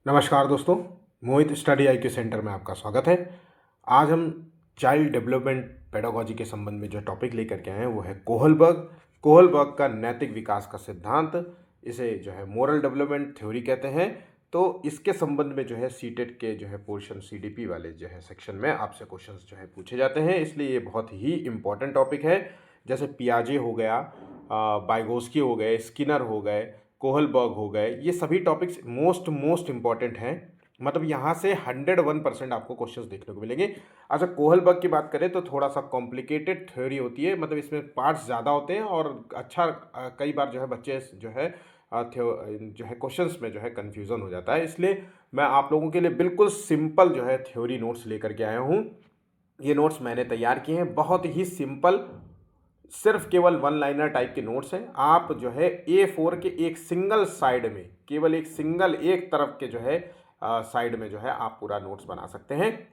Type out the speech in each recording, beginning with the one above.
नमस्कार दोस्तों, मोहित study IQ centre में आपका स्वागत है। आज हम चाइल्ड डेवलपमेंट पेडागोजी के संबंध में जो टॉपिक लेकर के आए हैं वो है कोहलबर्ग का नैतिक विकास का सिद्धांत। इसे जो है मोरल डेवलपमेंट थ्योरी कहते हैं। तो इसके संबंध में जो है सीटेट के जो है पोर्शन सीडीपी वाले जो है सेक्शन में आपसे क्वेश्चंस जो है पूछे जाते हैं, इसलिए ये बहुत ही इम्पोर्टेंट टॉपिक है। जैसे पियाजे हो गया, बाइगोस्की हो गए, स्किनर हो गए, कोहलबर्ग हो गए, ये सभी टॉपिक्स मोस्ट इम्पॉर्टेंट हैं। मतलब यहाँ से 101% आपको क्वेश्चंस देखने को मिलेंगे। अच्छा, कोहलबर्ग की बात करें तो थोड़ा सा कॉम्प्लिकेटेड थ्योरी होती है, मतलब इसमें पार्ट्स ज़्यादा होते हैं और कई बार जो है बच्चे जो है जो है क्वेश्चंस में जो है कन्फ्यूज़न हो जाता है। इसलिए मैं आप लोगों के लिए बिल्कुल सिंपल जो है थ्योरी नोट्स लेकर के आया हूँ। ये नोट्स मैंने तैयार किए हैं, बहुत ही सिंपल, सिर्फ केवल वन लाइनर टाइप के नोट्स हैं। आप जो है A4 के एक सिंगल साइड में, केवल एक तरफ के जो है साइड में जो है आप पूरा नोट्स बना सकते हैं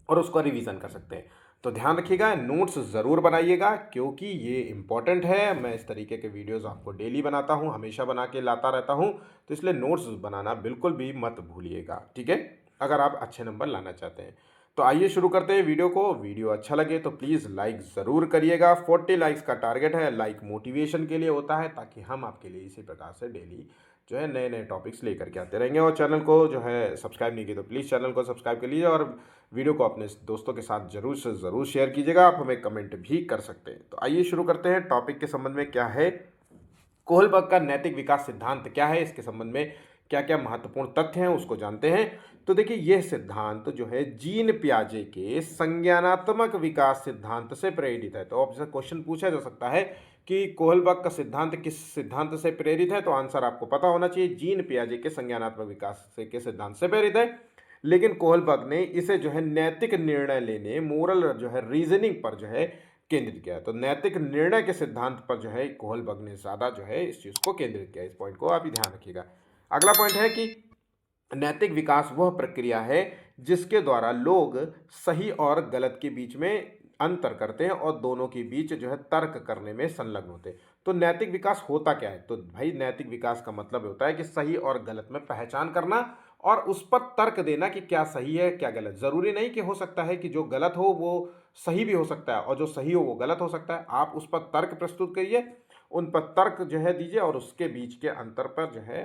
और उसको रिवीजन कर सकते हैं। तो ध्यान रखिएगा, नोट्स ज़रूर बनाइएगा क्योंकि ये इम्पॉर्टेंट है। मैं इस तरीके के वीडियोस आपको डेली बनाता हूँ, हमेशा बना के लाता रहता हूँ, तो इसलिए नोट्स बनाना बिल्कुल भी मत भूलिएगा, ठीक है, अगर आप अच्छे नंबर लाना चाहते हैं। तो आइए शुरू करते हैं वीडियो को। वीडियो अच्छा लगे तो प्लीज़ लाइक ज़रूर करिएगा। 40 लाइक्स का टारगेट है। लाइक मोटिवेशन के लिए होता है ताकि हम आपके लिए इसी प्रकार से डेली जो है नए नए टॉपिक्स लेकर के आते रहेंगे। और चैनल को जो है सब्सक्राइब नहीं किया तो प्लीज़ चैनल को सब्सक्राइब कर लीजिए और वीडियो को अपने दोस्तों के साथ ज़रूर से ज़रूर शेयर कीजिएगा। आप हमें कमेंट भी कर सकते हैं। तो आइए शुरू करते हैं। टॉपिक के संबंध में क्या है, कोहलबर्ग का नैतिक विकास सिद्धांत क्या है, इसके संबंध में क्या क्या महत्वपूर्ण तथ्य हैं उसको जानते हैं। तो देखिए, यह सिद्धांत जो है जीन पियाजे के संज्ञानात्मक विकास सिद्धांत से प्रेरित है। तो आपसे क्वेश्चन पूछा जा सकता है कि कोहलबर्ग का सिद्धांत किस सिद्धांत से प्रेरित है, तो आंसर आपको पता होना चाहिए, जीन पियाजे के संज्ञानात्मक विकास के सिद्धांत से प्रेरित है। लेकिन कोहलबर्ग ने इसे जो है नैतिक निर्णय लेने, मोरल जो है रीजनिंग पर जो है केंद्रित किया है। तो नैतिक निर्णय के सिद्धांत पर जो है कोहलबर्ग ने ज़्यादा जो है इस चीज़ को केंद्रित किया। इस पॉइंट को आप ही ध्यान रखिएगा। अगला पॉइंट है कि नैतिक विकास वह प्रक्रिया है जिसके द्वारा लोग सही और गलत के बीच में अंतर करते हैं और दोनों के बीच जो है तर्क करने में संलग्न होते हैं। तो नैतिक विकास होता क्या है, तो भाई नैतिक विकास का मतलब होता है कि सही और गलत में पहचान करना और उस पर तर्क देना कि क्या सही है क्या गलत। ज़रूरी नहीं कि हो सकता है कि जो गलत हो वो सही भी हो सकता है और जो सही हो वो गलत हो सकता है। आप उस पर तर्क प्रस्तुत करिए, उन पर तर्क जो है दीजिए और उसके बीच के अंतर पर जो है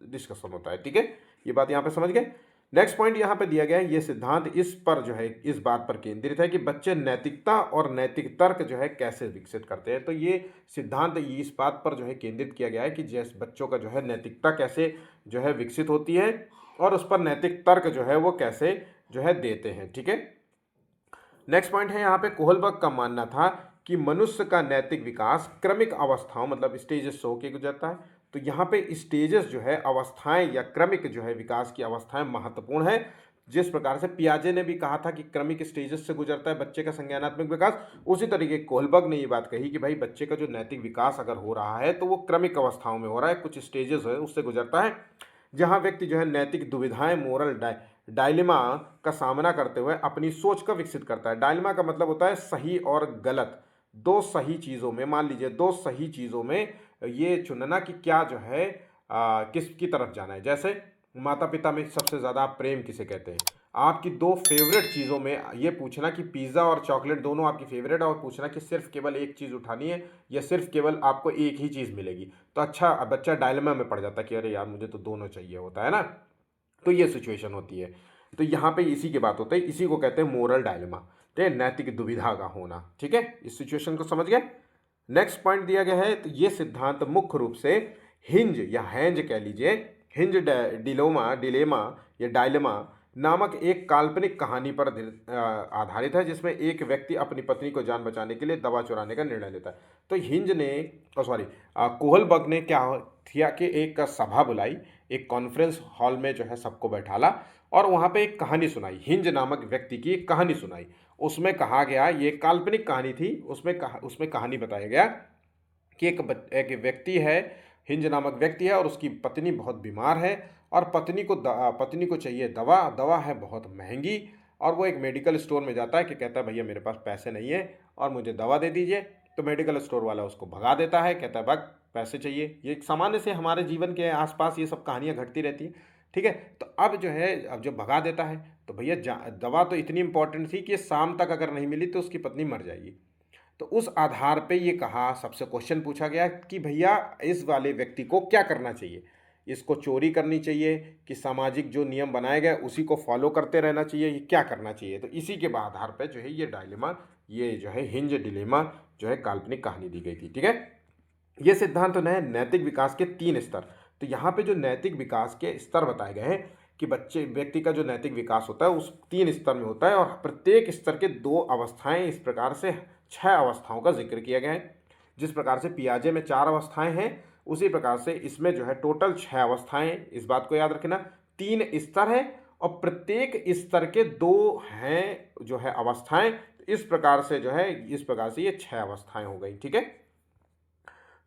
डिस्कशन होता है, ठीक है। ये बात यहाँ पे समझ गए। नेक्स्ट पॉइंट यहाँ पे दिया गया है, ये सिद्धांत इस पर जो है इस बात पर केंद्रित है कि बच्चे नैतिकता और नैतिक तर्क जो है कैसे विकसित करते हैं। तो ये सिद्धांत इस बात पर जो है केंद्रित किया गया है कि जैसे बच्चों का जो है नैतिकता कैसे जो है विकसित होती है और उस पर नैतिक तर्क जो है वो कैसे जो है देते हैं, ठीक है। नेक्स्ट पॉइंट है यहाँ पे, कोहलबर्ग का मानना था कि मनुष्य का नैतिक विकास क्रमिक अवस्थाओं मतलब स्टेजेस से होकर गुजरता है। तो यहाँ पे स्टेजेस जो है अवस्थाएं या क्रमिक जो है विकास की अवस्थाएं महत्वपूर्ण है। जिस प्रकार से पियाजे ने भी कहा था कि क्रमिक स्टेजेस से गुजरता है बच्चे का संज्ञानात्मक विकास, उसी तरीके कोहलबर्ग ने ये बात कही कि भाई बच्चे का जो नैतिक विकास अगर हो रहा है तो वो क्रमिक अवस्थाओं में हो रहा है, कुछ स्टेजेस है उससे गुजरता है जहाँ व्यक्ति जो है नैतिक दुविधाएं, मोरल डायलेमा का सामना करते हुए अपनी सोच का विकसित करता है। डायलेमा का मतलब होता है सही और गलत, दो सही चीज़ों में, मान लीजिए दो सही चीज़ों में ये चुनना कि क्या जो है किसकी तरफ जाना है। जैसे माता पिता में सबसे ज़्यादा प्रेम किसे कहते हैं, आपकी दो फेवरेट चीज़ों में ये पूछना कि पिज़्ज़ा और चॉकलेट दोनों आपकी फेवरेट है और पूछना कि सिर्फ केवल एक चीज़ उठानी है या सिर्फ केवल आपको एक ही चीज़ मिलेगी। तो अच्छा, बच्चा डायलेमा में पड़ जाता है कि अरे यार मुझे तो दोनों चाहिए, होता है ना। तो ये सिचुएशन होती है। तो यहाँ पे इसी की बात होती है, इसी को कहते हैं मोरल डायलेमा, ठीक है, नैतिक दुविधा का होना, ठीक है। इस सिचुएशन को समझ गए। नेक्स्ट पॉइंट दिया गया है, तो ये सिद्धांत मुख्य रूप से हिंज या हैंज कह लीजिए, हिंज डिलेमा या डायलेमा नामक एक काल्पनिक कहानी पर आधारित है जिसमें एक व्यक्ति अपनी पत्नी को जान बचाने के लिए दवा चुराने का निर्णय लेता है। तो हिंज ने कोहलबर्ग ने क्या किया कि एक सभा बुलाई, एक कॉन्फ्रेंस हॉल में जो है सबको बैठाला और वहाँ पे एक कहानी सुनाई, हिंज नामक व्यक्ति की एक कहानी सुनाई। उसमें कहा गया, ये काल्पनिक कहानी थी, उसमें कहानी बताया गया कि एक व्यक्ति है, हिंज नामक व्यक्ति है और उसकी पत्नी बहुत बीमार है और पत्नी को चाहिए दवा, दवा है बहुत महंगी और वो एक मेडिकल स्टोर में जाता है कि कहता है भैया मेरे पास पैसे नहीं है और मुझे दवा दे दीजिए। तो मेडिकल स्टोर वाला उसको भगा देता है, कहता है भाग, पैसे चाहिए। ये एक सामान्य से हमारे जीवन के आसपास ये सब कहानियाँ घटती रहती हैं। ठीक है। तो अब जो है, अब जब भगा देता है तो भैया दवा तो इतनी इंपॉर्टेंट थी कि शाम तक अगर नहीं मिली तो उसकी पत्नी मर जाएगी। तो उस आधार पे ये कहा, सबसे क्वेश्चन पूछा गया कि भैया इस वाले व्यक्ति को क्या करना चाहिए, इसको चोरी करनी चाहिए कि सामाजिक जो नियम बनाए गए उसी को फॉलो करते रहना चाहिए, ये क्या करना चाहिए। तो इसी के आधार पे जो है ये डायलेमा, ये जो है हिंज डिलेमा जो है काल्पनिक कहानी दी गई थी। ठीक है। ये सिद्धांत है नैतिक विकास के 3 स्तर। तो यहाँ पे जो नैतिक विकास के स्तर बताए गए हैं कि बच्चे व्यक्ति का जो नैतिक विकास होता है उस 3 स्तर में होता है, और प्रत्येक स्तर के 2 अवस्थाएं, इस प्रकार से 6 अवस्थाओं का जिक्र किया गया है। जिस प्रकार से पियाजे में 4 अवस्थाएं हैं, उसी प्रकार से इसमें जो है टोटल 6 अवस्थाएं। इस बात को याद रखना, 3 स्तर है और प्रत्येक स्तर के 2 हैं जो है अवस्थाएं। इस प्रकार से जो है, इस प्रकार से ये 6 अवस्थाएं हो गई। ठीक है।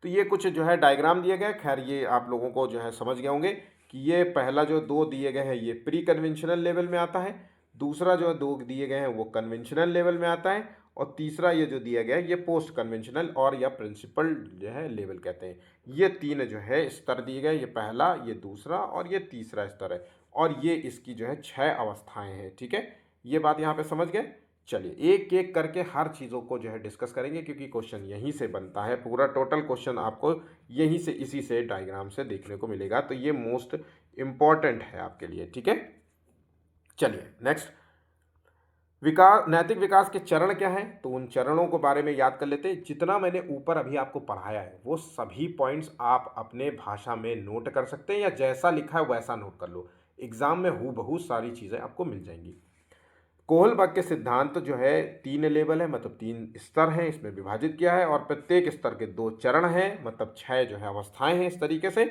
तो ये कुछ जो है डायग्राम दिए गए, खैर ये आप लोगों को जो है समझ गए होंगे कि ये पहला जो 2 दिए गए हैं ये प्री कन्वेंशनल लेवल में आता है, दूसरा जो 2 दिए गए हैं वो कन्वेंशनल लेवल में आता है, और तीसरा ये जो दिया गया है ये पोस्ट कन्वेंशनल और या प्रिंसिपल जो है लेवल कहते हैं। ये 3 जो है स्तर दिए गए, ये पहला, ये दूसरा और ये तीसरा स्तर है, और ये इसकी जो है 6 अवस्थाएं हैं। ठीक है। ये बात यहाँ पे समझ गए। चलिए एक एक करके हर चीज़ों को जो है डिस्कस करेंगे, क्योंकि क्वेश्चन यहीं से बनता है, पूरा टोटल क्वेश्चन आपको यहीं से, इसी से डायग्राम से देखने को मिलेगा। तो ये मोस्ट इम्पॉर्टेंट है आपके लिए। ठीक है। चलिए नेक्स्ट, विकास, नैतिक विकास के चरण क्या हैं, तो उन चरणों के बारे में याद कर लेते हैं। जितना मैंने ऊपर अभी आपको पढ़ाया है वो सभी पॉइंट्स आप अपने भाषा में नोट कर सकते हैं, या जैसा लिखा है वैसा नोट कर लो, एग्जाम में हूबहू सारी चीज़ें आपको मिल जाएंगी। कोहलबर्ग के सिद्धांत जो है 3 लेवल है, मतलब 3 स्तर हैं, इसमें विभाजित किया है, और प्रत्येक स्तर के 2 चरण हैं, मतलब 6 जो है अवस्थाएं हैं। इस तरीके से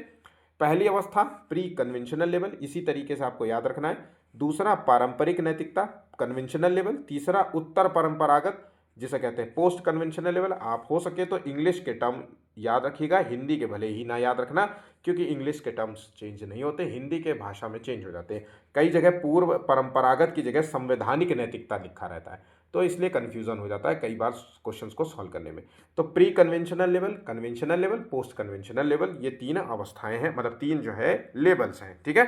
पहली अवस्था प्री कन्वेंशनल लेवल, इसी तरीके से आपको याद रखना है। दूसरा पारंपरिक नैतिकता कन्वेंशनल लेवल, तीसरा उत्तर परंपरागत जिसे कहते हैं पोस्ट कन्वेंशनल लेवल। आप हो सके तो इंग्लिश के टर्म याद रखिएगा, हिंदी के भले ही ना याद रखना, क्योंकि इंग्लिश के टर्म्स चेंज नहीं होते, हिंदी के भाषा में चेंज हो जाते हैं। कई जगह पूर्व परंपरागत की जगह संवैधानिक नैतिकता लिखा रहता है, तो इसलिए कन्फ्यूजन हो जाता है कई बार क्वेश्चंस को सॉल्व करने में। तो pre conventional level, conventional level, post conventional level, ये 3 अवस्थाएं हैं, मतलब 3 जो है लेवल्स हैं। ठीक है।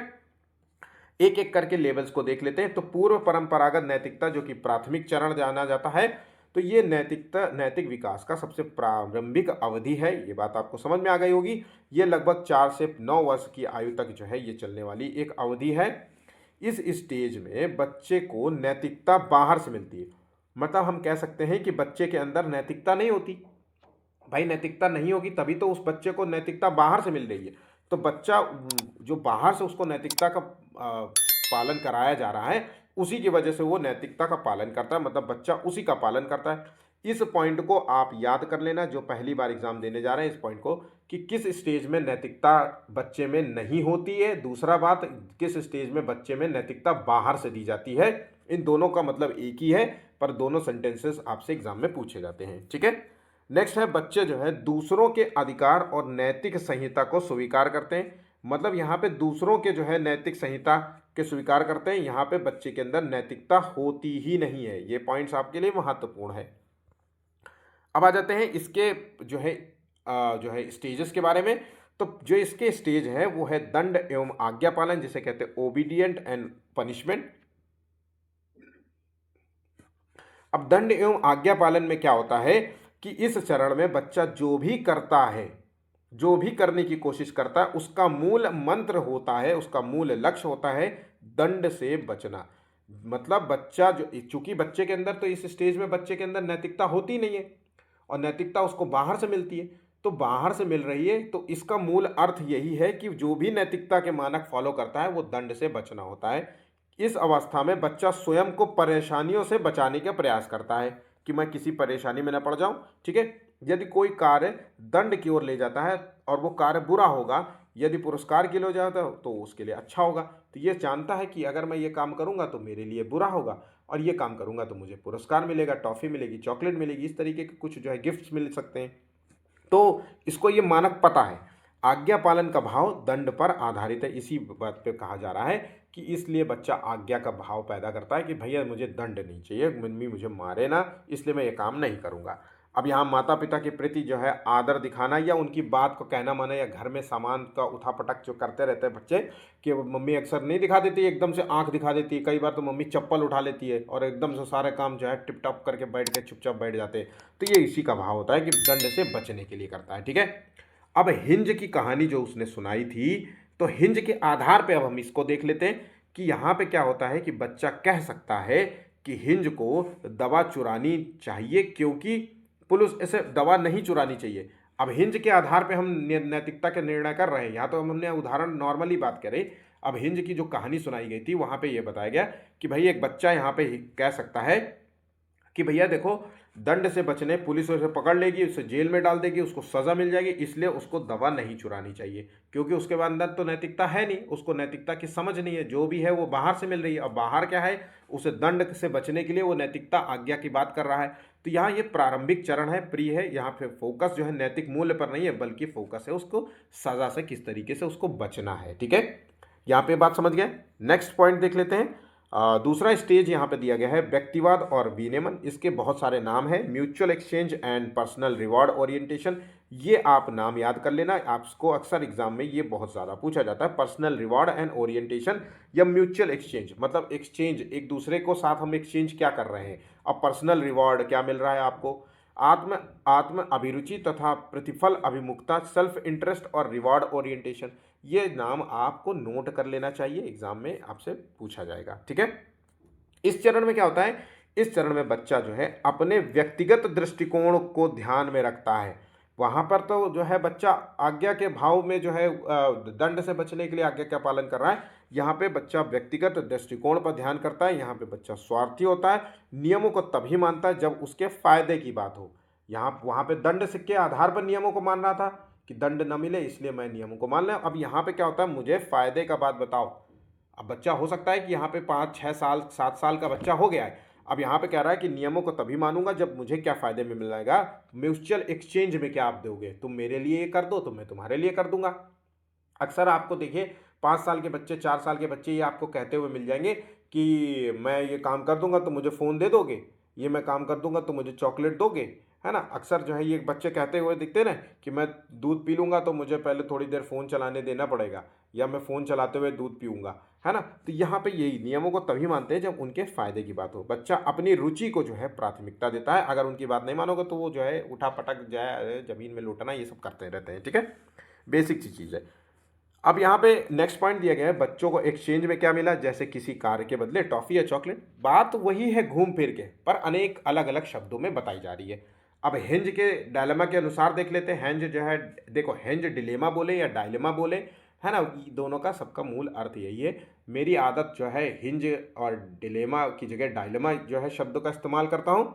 एक एक करके लेवल्स को देख लेते हैं। तो पूर्व परंपरागत नैतिकता जो कि प्राथमिक चरण जाना जाता है, तो ये नैतिकता नैतिक विकास का सबसे प्रारंभिक अवधि है, ये बात आपको समझ में आ गई होगी। ये लगभग 4 से 9 वर्ष की आयु तक जो है ये चलने वाली एक अवधि है। इस स्टेज में बच्चे को नैतिकता बाहर से मिलती है, मतलब हम कह सकते हैं कि बच्चे के अंदर नैतिकता नहीं होती। भाई नैतिकता नहीं होगी तभी तो उस बच्चे को नैतिकता बाहर से मिल रही है। तो बच्चा जो बाहर से उसको नैतिकता का पालन कराया जा रहा है, उसी की वजह से वो नैतिकता का पालन करता है, मतलब बच्चा उसी का पालन करता है। इस पॉइंट को आप याद कर लेना, जो पहली बार एग्जाम देने जा रहे हैं, इस पॉइंट को कि किस स्टेज में नैतिकता बच्चे में नहीं होती है, दूसरा बात किस स्टेज में बच्चे में नैतिकता बाहर से दी जाती है। इन दोनों का मतलब एक ही है, पर दोनों सेंटेंसेस आपसे एग्जाम में पूछे जाते हैं। ठीक है। नेक्स्ट है बच्चे जो है दूसरों के अधिकार और नैतिक संहिता को स्वीकार करते हैं, मतलब यहाँ पे दूसरों के जो है नैतिक संहिता के स्वीकार करते हैं। यहाँ पे बच्चे के अंदर नैतिकता होती ही नहीं है। ये पॉइंट्स आपके लिए महत्वपूर्ण है। अब आ जाते हैं इसके जो है स्टेजेस के बारे में। तो जो इसके स्टेज है वो है दंड एवं आज्ञा पालन, जिसे कहते हैं ओबीडियंट एंड पनिशमेंट। अब दंड एवं आज्ञा पालन में क्या होता है कि इस चरण में बच्चा जो भी करता है, जो भी करने की कोशिश करता है, उसका मूल मंत्र होता है, उसका मूल लक्ष्य होता है दंड से बचना। मतलब बच्चा जो, चूंकि बच्चे के अंदर, तो इस स्टेज में बच्चे के अंदर नैतिकता होती नहीं है और नैतिकता उसको बाहर से मिलती है, तो बाहर से मिल रही है, तो इसका मूल अर्थ यही है कि जो भी नैतिकता के मानक फॉलो करता है वो दंड से बचना होता है। इस अवस्था में बच्चा स्वयं को परेशानियों से बचाने का प्रयास करता है कि मैं किसी परेशानी में न पड़ जाऊं। ठीक है। यदि कोई कार्य दंड की ओर ले जाता है और वो कार्य बुरा होगा, यदि पुरस्कार के लिए हो जाता है तो उसके लिए अच्छा होगा। तो ये जानता है कि अगर मैं ये काम करूंगा तो मेरे लिए बुरा होगा, और ये काम करूंगा तो मुझे पुरस्कार मिलेगा, टॉफी मिलेगी, चॉकलेट मिलेगी, इस तरीके के कुछ जो है गिफ्ट्स मिल सकते हैं। तो इसको ये मानक पता है। आज्ञा पालन का भाव दंड पर आधारित है, इसी बात पे कहा जा रहा है कि इसलिए बच्चा आज्ञा का भाव पैदा करता है कि भैया मुझे दंड नहीं चाहिए, मम्मी मुझे मारे ना, इसलिए मैं ये काम नहीं करूँगा। अब यहाँ माता पिता के प्रति जो है आदर दिखाना या उनकी बात को कहना माना, या घर में सामान का उठापटक जो करते रहते हैं बच्चे कि मम्मी अक्सर नहीं दिखा देती, एकदम से आंख दिखा देती है, कई बार तो मम्मी चप्पल उठा लेती है और एकदम से सारे काम जो है टिप टॉप करके बैठ के चुपचाप बैठ जाते हैं। तो ये इसी का भाव होता है कि दंड से बचने के लिए करता है। ठीक है, अब हिंज की कहानी जो उसने सुनाई थी, तो हिंज के आधार पे अब हम इसको देख लेते हैं कि यहाँ पे क्या होता है कि बच्चा कह सकता है कि हिंज को दवा चुरानी चाहिए क्योंकि पुलिस ऐसे दवा नहीं चुरानी चाहिए। अब हिंज के आधार पे हम नैतिकता के निर्णय कर रहे हैं, यहाँ तो हमने उदाहरण नॉर्मली बात करी। अब हिंज की जो कहानी सुनाई गई थी वहाँ पे ये बताया गया कि भाई एक बच्चा यहाँ पे कह सकता है कि भैया देखो, दंड से बचने पुलिस उसे पकड़ लेगी, उसे जेल में डाल देगी, उसको सज़ा मिल जाएगी, इसलिए उसको दवा नहीं चुरानी चाहिए क्योंकि उसके अंदर तो नैतिकता है नहीं, उसको नैतिकता की समझ नहीं है, जो भी है वो बाहर से मिल रही है। और बाहर क्या है, उसे दंड से बचने के लिए वो नैतिकता आज्ञा की बात कर रहा है। तो यहाँ ये प्रारंभिक चरण है, प्री है, यहाँ पे फोकस जो है नैतिक मूल्य पर नहीं है बल्कि फोकस है उसको सज़ा से किस तरीके से उसको बचना है। ठीक है, यहाँ पे बात समझ गए। नेक्स्ट पॉइंट देख लेते हैं। दूसरा स्टेज यहाँ पे दिया गया है व्यक्तिवाद और विनियमन। इसके बहुत सारे नाम हैं, mutual exchange and personal reward orientation. ये आप नाम याद कर लेना, आपको अक्सर एग्जाम में ये बहुत ज़्यादा पूछा जाता है। पर्सनल रिवॉर्ड एंड ओरिएंटेशन या म्यूचुअल एक्सचेंज, मतलब एक्सचेंज, एक दूसरे को साथ हम एक्सचेंज क्या कर रहे हैं। अब पर्सनल रिवॉर्ड क्या मिल रहा है आपको, आत्म आत्म अभिरुचि तथा प्रतिफल अभिमुखता, सेल्फ इंटरेस्ट और रिवॉर्ड ओरिएंटेशन। ये नाम आपको नोट कर लेना चाहिए, एग्जाम में आपसे पूछा जाएगा। ठीक है, इस चरण में क्या होता है, इस चरण में बच्चा जो है अपने व्यक्तिगत दृष्टिकोण को ध्यान में रखता है। वहां पर तो जो है बच्चा आज्ञा के भाव में जो है दंड से बचने के लिए आज्ञा का पालन कर रहा है। यहाँ पे बच्चा व्यक्तिगत दृष्टिकोण पर ध्यान करता है। यहाँ पे बच्चा स्वार्थी होता है, नियमों को तभी मानता है जब उसके फायदे की बात हो। यहाँ वहाँ पे दंड से के आधार पर नियमों को मान रहा था कि दंड न मिले इसलिए मैं नियमों को मान लिया। अब यहाँ पे क्या होता है, मुझे फायदे का बात बताओ। अब बच्चा हो सकता है कि यहाँ पे 5 6 साल 7 साल का बच्चा हो गया है, अब यहाँ पे कह रहा है कि नियमों को तभी मानूंगा जब मुझे क्या फायदे में मिल जाएगा। म्यूचुअल एक्सचेंज में क्या आप दोगे, तुम मेरे लिए ये कर दो तो मैं तुम्हारे लिए कर दूंगा। अक्सर आपको देखिए 5 साल के बच्चे 4 साल के बच्चे ये आपको कहते हुए मिल जाएंगे कि मैं ये काम कर दूंगा तो मुझे फ़ोन दे दोगे, ये मैं काम कर दूंगा तो मुझे चॉकलेट दोगे, है ना। अक्सर जो है ये बच्चे कहते हुए दिखते हैं ना कि मैं दूध पी लूँगा तो मुझे पहले थोड़ी देर फ़ोन चलाने देना पड़ेगा, या मैं फ़ोन चलाते हुए दूध पीऊँगा, है ना। तो यहाँ पे यही नियमों को तभी मानते हैं जब उनके फ़ायदे की बात हो। बच्चा अपनी रुचि को जो है प्राथमिकता देता है, अगर उनकी बात नहीं मानोगे तो वो जो है उठा पटक जाए, ज़मीन में लौटना, ये सब करते रहते हैं। ठीक है, बेसिक सी चीज़ है। अब यहाँ पे नेक्स्ट पॉइंट दिया गया है, बच्चों को एक्सचेंज में क्या मिला, जैसे किसी कार के बदले टॉफी या चॉकलेट। बात वही है घूम फिर के, पर अनेक अलग अलग शब्दों में बताई जा रही है। अब हेंज के डायलेमा के अनुसार देख लेते हैं। हेंज जो है, देखो हेंज डिलेमा बोले या डायलेमा बोले, है ना, ये दोनों का सबका मूल अर्थ यही है। मेरी आदत जो है हिंज और डिलेमा की जगह डायलेमा जो है शब्द का इस्तेमाल करता हूँ,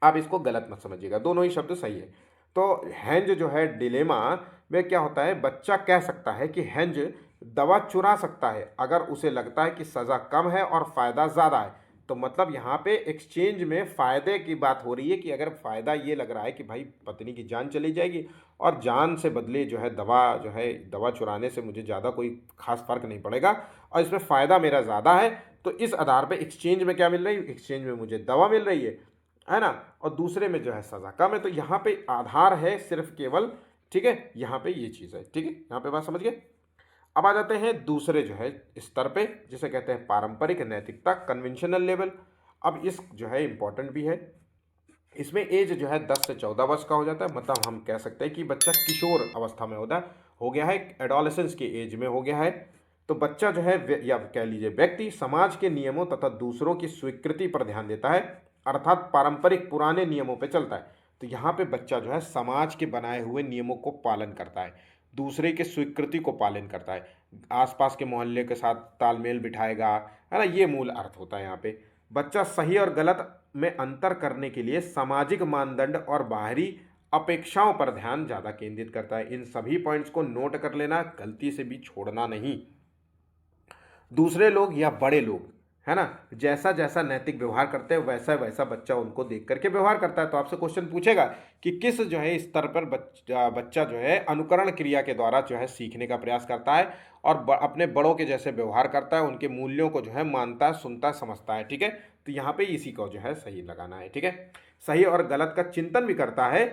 आप इसको गलत मत समझिएगा, दोनों ही शब्द सही है। तो हेंज जो है डिलेमा में क्या होता है, बच्चा कह सकता है कि हेंज दवा चुरा सकता है अगर उसे लगता है कि सज़ा कम है और फ़ायदा ज़्यादा है। तो मतलब यहाँ पे एक्सचेंज में फ़ायदे की बात हो रही है कि अगर फ़ायदा ये लग रहा है कि भाई पत्नी की जान चली जाएगी और जान से बदले जो है दवा चुराने से मुझे ज़्यादा कोई खास फ़र्क नहीं पड़ेगा और इसमें फ़ायदा मेरा ज़्यादा है, तो इस आधार पे एक्सचेंज में क्या मिल रही है, एक्सचेंज में मुझे दवा मिल रही है ना, और दूसरे में जो है सज़ा कम है। तो यहाँ पे आधार है सिर्फ केवल, ठीक है, यहाँ पे ये चीज़ है। ठीक है, यहाँ पे बात समझ गए। अब आ जाते हैं दूसरे जो है स्तर पे, जिसे कहते हैं पारंपरिक नैतिकता, कन्वेंशनल लेवल। अब इस जो है इम्पोर्टेंट भी है, इसमें एज जो है 10 से 14 वर्ष का हो जाता है। मतलब हम कह सकते हैं कि बच्चा किशोर अवस्था में हो गया है, एडोलेसेंस के एज में हो गया है। तो बच्चा जो है या कह लीजिए व्यक्ति समाज के नियमों तथा दूसरों की स्वीकृति पर ध्यान देता है, अर्थात पारंपरिक पुराने नियमों पर चलता है। तो यहाँ पे बच्चा जो है समाज के बनाए हुए नियमों को पालन करता है, दूसरे के स्वीकृति को पालन करता है, आसपास के मोहल्ले के साथ तालमेल बिठाएगा, है ना, ये मूल अर्थ होता है यहाँ पे। बच्चा सही और गलत में अंतर करने के लिए सामाजिक मानदंड और बाहरी अपेक्षाओं पर ध्यान ज़्यादा केंद्रित करता है। इन सभी पॉइंट्स को नोट कर लेना, गलती से भी छोड़ना नहीं। दूसरे लोग या बड़े लोग है ना। जैसा जैसा नैतिक व्यवहार करते हैं वैसा वैसा बच्चा उनको देख करके व्यवहार करता है। तो आपसे क्वेश्चन पूछेगा कि किस जो है स्तर पर बच्चा जो है अनुकरण क्रिया के द्वारा जो है सीखने का प्रयास करता है और अपने बड़ों के जैसे व्यवहार करता है, उनके मूल्यों को जो है मानता है, सुनता है, समझता है। ठीक है, तो यहाँ पे इसी को जो है सही लगाना है। ठीक है, सही और गलत का चिंतन भी करता है,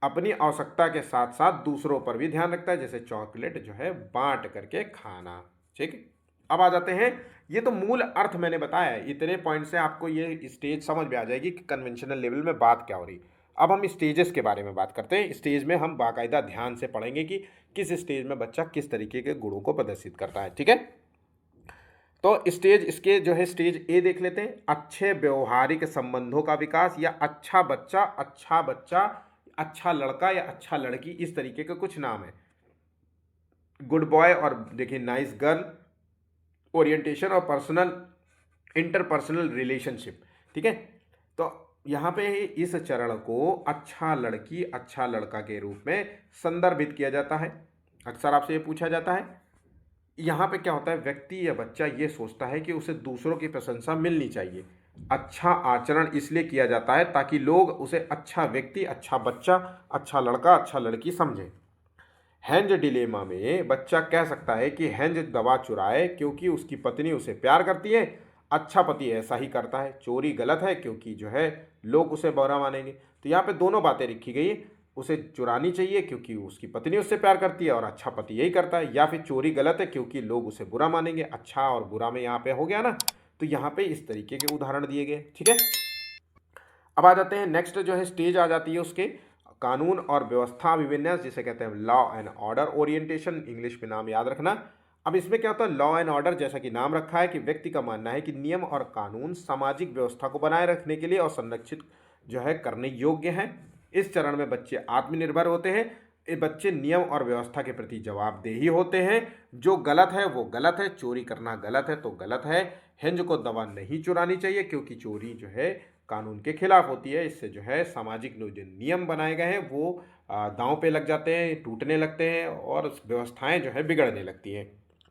अपनी आवश्यकता के साथ साथ दूसरों पर भी ध्यान रखता है, जैसे चॉकलेट जो है बांट करके खाना। ठीक है, अब आ जाते हैं, ये तो मूल अर्थ मैंने बताया है, इतने पॉइंट से आपको ये स्टेज समझ में आ जाएगी कि कन्वेंशनल लेवल में बात क्या हो रही। अब हम स्टेजेस के बारे में बात करते हैं। स्टेज में हम बाकायदा ध्यान से पढ़ेंगे कि किस स्टेज में बच्चा किस तरीके के गुणों को प्रदर्शित करता है। ठीक है, तो स्टेज इसके जो है स्टेज ए देख लेते हैं, अच्छे व्यवहारिक संबंधों का विकास या अच्छा बच्चा, अच्छा बच्चा, अच्छा लड़का या अच्छा लड़की, इस तरीके के कुछ नाम है। गुड बॉय और देखिए नाइस गर्ल, ओरिएंटेशन और पर्सनल इंटरपर्सनल रिलेशनशिप। ठीक है, तो यहाँ पे इस चरण को अच्छा लड़की अच्छा लड़का के रूप में संदर्भित किया जाता है। अक्सर आपसे ये पूछा जाता है। यहाँ पे क्या होता है, व्यक्ति या बच्चा ये सोचता है कि उसे दूसरों की प्रशंसा मिलनी चाहिए। अच्छा आचरण इसलिए किया जाता है ताकि लोग उसे अच्छा व्यक्ति, अच्छा बच्चा, अच्छा लड़का, अच्छा लड़की समझें। हेंज डिलेमा में बच्चा कह सकता है कि हेंज दवा चुराए क्योंकि उसकी पत्नी उसे प्यार करती है, अच्छा पति ऐसा ही करता है। चोरी गलत है क्योंकि जो है लोग उसे बुरा मानेंगे। तो यहाँ पे दोनों बातें लिखी गई, उसे चुरानी चाहिए क्योंकि उसकी पत्नी उससे प्यार करती है और अच्छा पति यही करता है, या फिर चोरी गलत है क्योंकि लोग उसे बुरा मानेंगे। अच्छा और बुरा में यहाँ पे हो गया ना, तो यहाँ पे इस तरीके के उदाहरण दिए गए। ठीक है, अब आ जाते हैं नेक्स्ट जो है स्टेज आ जाती है उसके कानून और व्यवस्था अभिविन्यास, जिसे कहते हैं law and order orientation, English में नाम याद रखना। अब इसमें क्या होता है, लॉ एंड ऑर्डर, जैसा कि नाम रखा है कि व्यक्ति का मानना है कि नियम और कानून सामाजिक व्यवस्था को बनाए रखने के लिए और संरक्षित जो है करने योग्य हैं। इस चरण में बच्चे आत्मनिर्भर होते हैं। ये बच्चे नियम और व्यवस्था के प्रति जवाबदेही होते हैं। जो गलत है वो गलत है, चोरी करना गलत है तो गलत है। हिंज को दवा नहीं चुरानी चाहिए क्योंकि चोरी जो है कानून के खिलाफ होती है। इससे जो है सामाजिक जो नियम बनाए गए हैं वो दांव पे लग जाते हैं, टूटने लगते हैं और व्यवस्थाएं जो है बिगड़ने लगती हैं।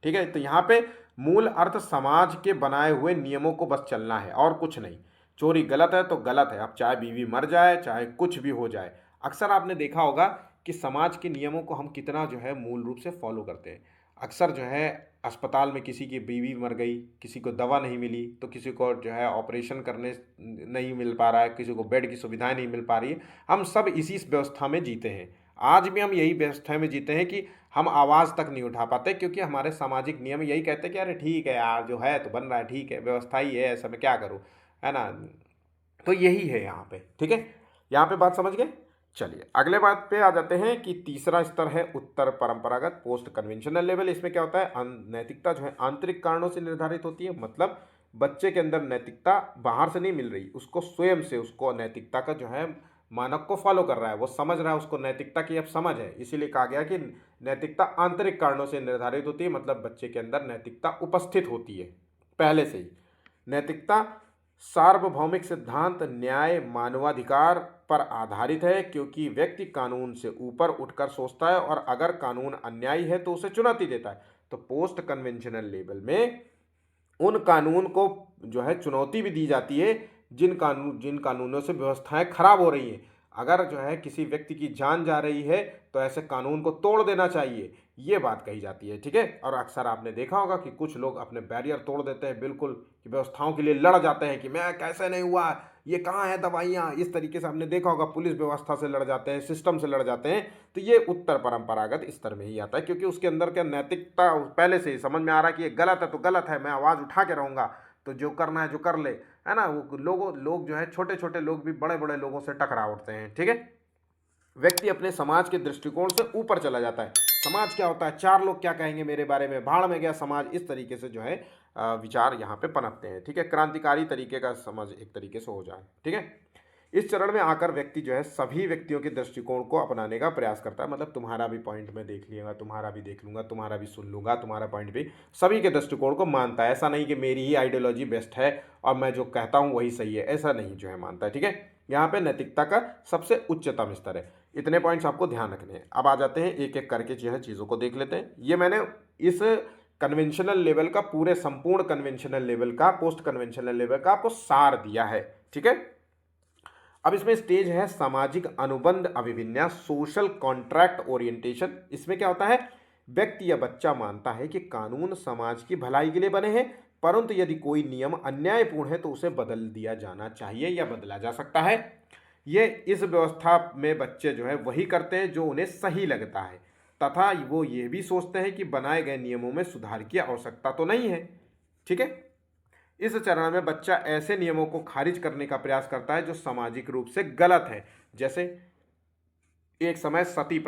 ठीक है, तो यहाँ पे मूल अर्थ समाज के बनाए हुए नियमों को बस चलना है और कुछ नहीं। चोरी गलत है तो गलत है, अब चाहे बीवी मर जाए चाहे कुछ भी हो जाए। अक्सर आपने देखा होगा कि समाज के नियमों को हम कितना जो है मूल रूप से फॉलो करते हैं। अक्सर जो है अस्पताल में किसी की बीवी मर गई, किसी को दवा नहीं मिली, तो किसी को जो है ऑपरेशन करने नहीं मिल पा रहा है, किसी को बेड की सुविधाएं नहीं मिल पा रही है। हम सब इसी व्यवस्था में जीते हैं। आज भी हम यही व्यवस्था में जीते हैं कि हम आवाज़ तक नहीं उठा पाते क्योंकि हमारे सामाजिक नियम यही कहते हैं कि अरे ठीक है यार, जो है तो बन रहा है, ठीक है व्यवस्था ही है, ऐसा मैं क्या करूँ, है ना। तो यही है यहाँ पे। ठीक है, यहाँ पे बात समझ गए। चलिए अगले बात पे आ जाते हैं कि तीसरा स्तर है उत्तर परंपरागत पोस्ट कन्वेंशनल लेवल। इसमें क्या होता है, नैतिकता जो है आंतरिक कारणों से निर्धारित होती है। मतलब बच्चे के अंदर नैतिकता बाहर से नहीं मिल रही, उसको स्वयं से उसको नैतिकता का जो है मानक को फॉलो कर रहा है, वो समझ रहा है, उसको नैतिकता की अब समझ है। इसीलिए कहा गया कि नैतिकता आंतरिक कारणों से निर्धारित होती है। मतलब बच्चे के अंदर नैतिकता उपस्थित होती है पहले से ही। नैतिकता सार्वभौमिक सिद्धांत, न्याय, मानवाधिकार पर आधारित है क्योंकि व्यक्ति कानून से ऊपर उठकर सोचता है और अगर कानून अन्यायी है तो उसे चुनौती देता है। तो पोस्ट कन्वेंशनल लेवल में उन कानून को जो है चुनौती भी दी जाती है जिन कानूनों से व्यवस्थाएं खराब हो रही हैं। अगर जो है किसी व्यक्ति की जान जा रही है तो ऐसे कानून को तोड़ देना चाहिए, ये बात कही जाती है। ठीक है, और अक्सर आपने देखा होगा कि कुछ लोग अपने बैरियर तोड़ देते हैं, बिल्कुल कि व्यवस्थाओं के लिए लड़ जाते हैं कि मैं कैसे नहीं हुआ, ये कहाँ है दवाइयाँ, इस तरीके से आपने देखा होगा पुलिस व्यवस्था से लड़ जाते हैं, सिस्टम से लड़ जाते हैं। तो ये उत्तर परंपरागत स्तर में ही आता है क्योंकि उसके अंदर क्या नैतिकता पहले से ही समझ में आ रहा है कि ये गलत है तो गलत है, मैं आवाज़ उठा के रहूँगा, तो जो करना है जो कर ले, है ना। वो लोग जो है छोटे छोटे लोग भी बड़े बड़े लोगों से टकरा उठते हैं। ठीक है, व्यक्ति अपने समाज के दृष्टिकोण से ऊपर चला जाता है। समाज क्या होता है, चार लोग क्या कहेंगे मेरे बारे में, भाड़ में गया समाज, इस तरीके से जो है विचार यहाँ पे पनपते हैं। ठीक है, क्रांतिकारी तरीके का समझ एक तरीके से हो जाए। ठीक है, इस चरण में आकर व्यक्ति जो है सभी व्यक्तियों के दृष्टिकोण को अपनाने का प्रयास करता है। मतलब तुम्हारा भी पॉइंट मैं देख लिया, तुम्हारा भी देख लूंगा, तुम्हारा भी सुन लूंगा, तुम्हारा पॉइंट भी, सभी के दृष्टिकोण को मानता है। ऐसा नहीं कि मेरी ही आइडियोलॉजी बेस्ट है और मैं जो कहता हूँ वही सही है, ऐसा नहीं जो है मानता है। ठीक है, यहाँ पे नैतिकता का सबसे उच्चतम स्तर है। इतने पॉइंट्स आपको ध्यान रखने हैं। अब आ जाते हैं एक एक करके जो है चीज़ों को देख लेते हैं। ये मैंने इस कन्वेंशनल लेवल का, पूरे संपूर्ण कन्वेंशनल लेवल का, पोस्ट कन्वेंशनल लेवल का आपको सार दिया है। ठीक है, अब इसमें स्टेज है सामाजिक अनुबंध अभिविन्यास, सोशल कॉन्ट्रैक्ट ओरिएंटेशन। इसमें क्या होता है, व्यक्ति या बच्चा मानता है कि कानून समाज की भलाई के लिए बने हैं, परंतु यदि कोई नियम अन्यायपूर्ण है तो उसे बदल दिया जाना चाहिए या बदला जा सकता है। ये इस व्यवस्था में बच्चे जो है वही करते हैं जो उन्हें सही लगता है, तथा वो ये भी सोचते हैं कि बनाए गए नियमों में सुधार की आवश्यकता तो नहीं है। ठीक है, इस चरण में बच्चा ऐसे नियमों को खारिज करने का प्रयास करता है जो सामाजिक रूप से गलत है। जैसे एक समय सती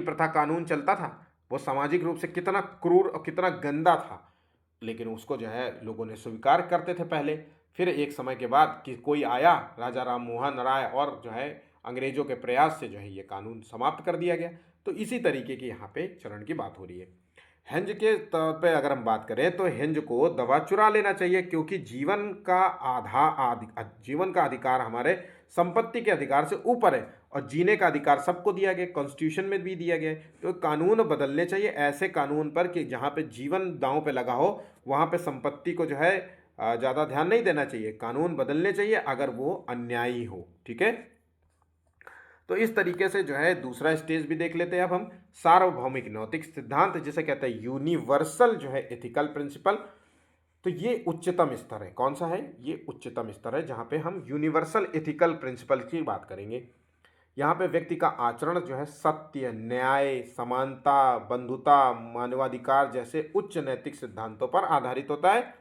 प्रथा कानून चलता था, वो सामाजिक रूप से कितना क्रूर और कितना गंदा था, लेकिन उसको जो है लोगों ने स्वीकार करते थे पहले। फिर एक समय के बाद कि कोई आया, राजा राम मोहन राय, और जो है अंग्रेजों के प्रयास से जो है ये कानून समाप्त कर दिया गया। तो इसी तरीके की यहाँ पे चरण की बात हो रही है। हेंज के तौर पे अगर हम बात करें तो हेंज को दवा चुरा लेना चाहिए, क्योंकि जीवन का अधिकार हमारे संपत्ति के अधिकार से ऊपर है, और जीने का अधिकार सबको दिया गया, कॉन्स्टिट्यूशन में भी दिया गया है। तो कानून बदलने चाहिए ऐसे कानून पर कि जहाँ पे जीवन दांव पे लगा हो, वहाँ पे संपत्ति को जो है ज़्यादा ध्यान नहीं देना चाहिए। कानून बदलने चाहिए अगर वो अन्यायी हो। ठीक है, तो इस तरीके से जो है दूसरा स्टेज भी देख लेते हैं अब हम, सार्वभौमिक नैतिक सिद्धांत, जिसे कहते हैं यूनिवर्सल जो है एथिकल प्रिंसिपल। तो ये उच्चतम स्तर है। कौन सा है, ये उच्चतम स्तर है जहाँ पे हम यूनिवर्सल एथिकल प्रिंसिपल की बात करेंगे। यहाँ पे व्यक्ति का आचरण जो है सत्य, न्याय, समानता, बंधुता, मानवाधिकार जैसे उच्च नैतिक सिद्धांतों पर आधारित होता है।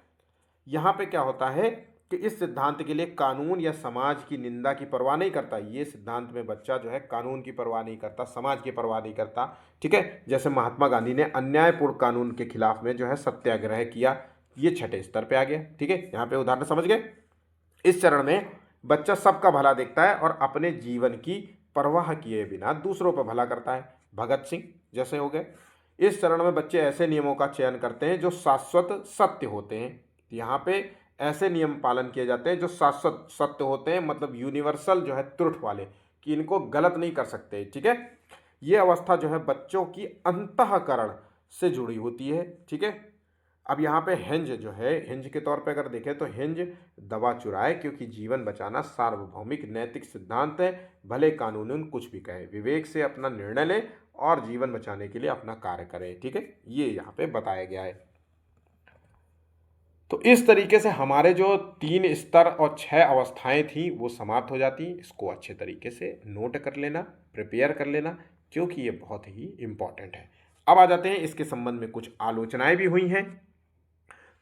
यहाँ पे क्या होता है कि इस सिद्धांत के लिए कानून या समाज की निंदा की परवाह नहीं करता। ये सिद्धांत में बच्चा जो है कानून की परवाह नहीं करता, समाज की परवाह नहीं करता। ठीक है, जैसे महात्मा गांधी ने अन्यायपूर्ण कानून के खिलाफ में जो है सत्याग्रह किया, ये छठे स्तर पे आ गया। ठीक है, यहाँ पे उदाहरण समझ गए। इस चरण में बच्चा सबका भला देखता है और अपने जीवन की परवाह किए बिना दूसरों पर भला करता है। भगत सिंह जैसे हो गए। इस चरण में बच्चे ऐसे नियमों का चयन करते हैं जो शाश्वत सत्य होते हैं। यहाँ पे ऐसे नियम पालन किए जाते हैं जो शाश्वत सत्य होते हैं, मतलब यूनिवर्सल जो है ट्रुथ वाले, कि इनको गलत नहीं कर सकते। ठीक है, ये अवस्था जो है बच्चों की अंतःकरण से जुड़ी होती है। ठीक है, अब यहाँ पे हेंज जो है, हेंज के तौर पे अगर देखें तो हेंज दवा चुराए क्योंकि जीवन बचाना सार्वभौमिक नैतिक सिद्धांत है, भले कानून कुछ भी कहे, विवेक से अपना निर्णय ले और जीवन बचाने के लिए अपना कार्य करें। ठीक है, ये यहाँ पे बताया गया है। तो इस तरीके से हमारे जो 3 स्तर और 6 अवस्थाएं थी वो समाप्त हो जाती। इसको अच्छे तरीके से नोट कर लेना, प्रिपेयर कर लेना, क्योंकि ये बहुत ही इम्पॉर्टेंट है। अब आ जाते हैं इसके संबंध में कुछ आलोचनाएं भी हुई हैं।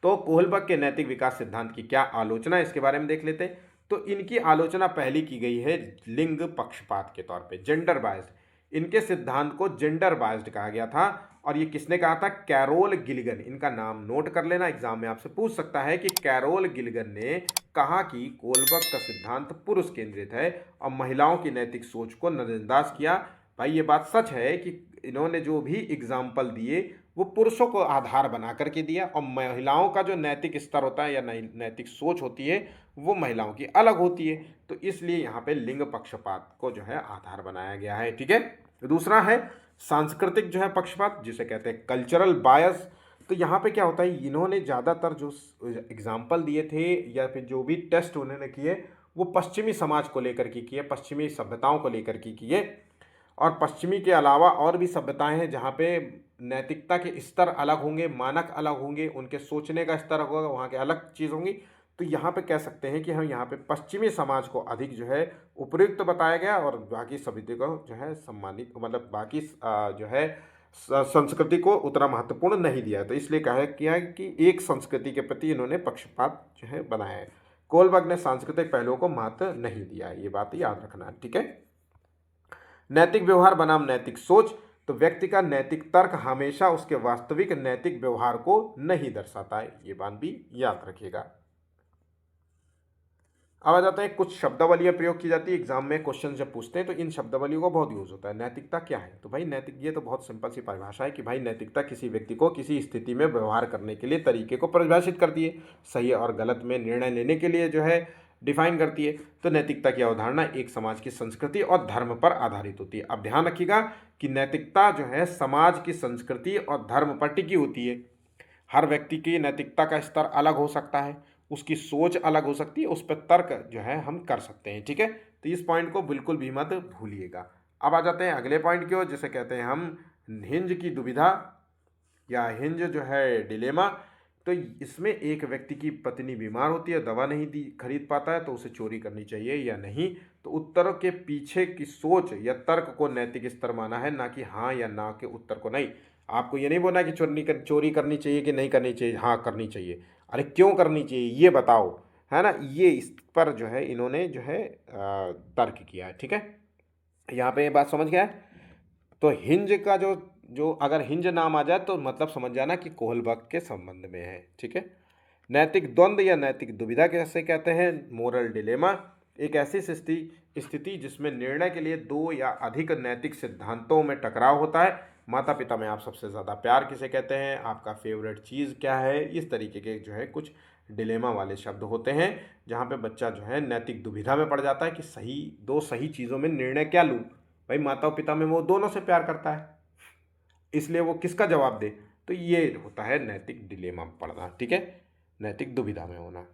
तो कोहलबर्ग के नैतिक विकास सिद्धांत की क्या आलोचना है, इसके बारे में देख लेते हैं। तो इनकी आलोचना पहली की गई है लिंग पक्षपात के तौर पे, जेंडर बायस्ड। इनके सिद्धांत को जेंडर बायस्ड कहा गया था, और ये किसने कहा था, कैरोल गिलिगन। इनका नाम नोट कर लेना, एग्जाम में आपसे पूछ सकता है कि कैरोल गिलिगन ने कहा कि कोहलबर्ग का सिद्धांत पुरुष केंद्रित है और महिलाओं की नैतिक सोच को नजरअंदाज किया। भाई ये बात सच है कि इन्होंने जो भी एग्जाम्पल दिए वो पुरुषों को आधार बना करके दिया, और महिलाओं का जो नैतिक स्तर होता है या नैतिक सोच होती है वो महिलाओं की अलग होती है। तो इसलिए यहाँ पे लिंग पक्षपात को जो है आधार बनाया गया है। ठीक है, दूसरा है सांस्कृतिक जो है पक्षपात, जिसे कहते हैं कल्चरल बायस। तो यहाँ पे क्या होता है, इन्होंने ज़्यादातर जो एग्जाम्पल दिए थे या फिर जो भी टेस्ट उन्होंने किए वो पश्चिमी समाज को लेकर के किए, पश्चिमी सभ्यताओं को लेकर के किए। और पश्चिमी के अलावा और भी सभ्यताएं हैं जहाँ पे नैतिकता के स्तर अलग होंगे, मानक अलग होंगे, उनके सोचने का स्तर होगा, वहाँ के अलग चीज़ होंगी। तो यहाँ पे कह सकते हैं कि हम यहाँ पे पश्चिमी समाज को अधिक जो है उपयुक्त बताया गया, और बाकी सभ्यता को जो है सम्मानित, मतलब बाकी जो है संस्कृति को उतना महत्वपूर्ण नहीं दिया। तो इसलिए कहा किया कि एक संस्कृति के प्रति इन्होंने पक्षपात जो है बनाया है। कोलबर्ग ने सांस्कृतिक पहलुओं को महत्व नहीं दिया है, ये बात याद रखना। ठीक है, नैतिक व्यवहार बनाम नैतिक सोच। तो व्यक्ति का नैतिक तर्क हमेशा उसके वास्तविक नैतिक व्यवहार को नहीं दर्शाता है, ये बात भी याद रखिएगा। अब आ जाते हैं कुछ शब्दावलियाँ प्रयोग की जाती है एग्जाम में, क्वेश्चन जब पूछते हैं तो इन शब्दावलियों का बहुत यूज होता है। नैतिकता क्या है, तो भाई नैतिक, ये तो बहुत सिंपल सी परिभाषा है कि भाई नैतिकता किसी व्यक्ति को किसी स्थिति में व्यवहार करने के लिए तरीके को परिभाषित करती है। सही और गलत में निर्णय लेने के लिए जो है डिफाइन करती है। तो नैतिकता की अवधारणा एक समाज की संस्कृति और धर्म पर आधारित होती है। अब ध्यान रखिएगा कि नैतिकता जो है समाज की संस्कृति और धर्म पर टिकी होती है। हर व्यक्ति की नैतिकता का स्तर अलग हो सकता है, उसकी सोच अलग हो सकती है, उस पर तर्क जो है हम कर सकते हैं। ठीक है, तो इस पॉइंट को बिल्कुल भी मत भूलिएगा। अब आ जाते हैं अगले पॉइंट की ओर, जिसे कहते हैं हम हिंज की दुविधा या हिंज जो है डिलेमा। तो इसमें एक व्यक्ति की पत्नी बीमार होती है, दवा नहीं दी खरीद पाता है, तो उसे चोरी करनी चाहिए या नहीं। तो उत्तरों के पीछे की सोच या तर्क को नैतिक स्तर माना है, ना कि हाँ या ना के उत्तर को नहीं। आपको ये नहीं बोलना कि चोरी करनी चाहिए कि नहीं करनी चाहिए, हाँ करनी चाहिए। अरे क्यों करनी चाहिए ये बताओ, है ना। ये इस पर जो है इन्होंने जो है तर्क किया है। ठीक है, यहाँ पे ये बात समझ गया है। तो हिंज का जो जो अगर हिंज नाम आ जाए तो मतलब समझ जाना कि कोहलबर्ग के संबंध में है। ठीक है, नैतिक द्वंद्व या नैतिक दुविधा कैसे कहते हैं, मोरल डिलेमा, एक ऐसी स्थिति जिसमें निर्णय के लिए दो या अधिक नैतिक सिद्धांतों में टकराव होता है। माता पिता में आप सबसे ज़्यादा प्यार किसे कहते हैं, आपका फेवरेट चीज़ क्या है, इस तरीके के जो है कुछ डिलेमा वाले शब्द होते हैं, जहाँ पे बच्चा जो है नैतिक दुविधा में पड़ जाता है कि दो सही चीज़ों में निर्णय क्या लूँ। भाई माता पिता में वो दोनों से प्यार करता है, इसलिए वो किसका जवाब दे। तो ये होता है नैतिक डिलेमा में पड़ना। ठीक है, नैतिक दुविधा में होना।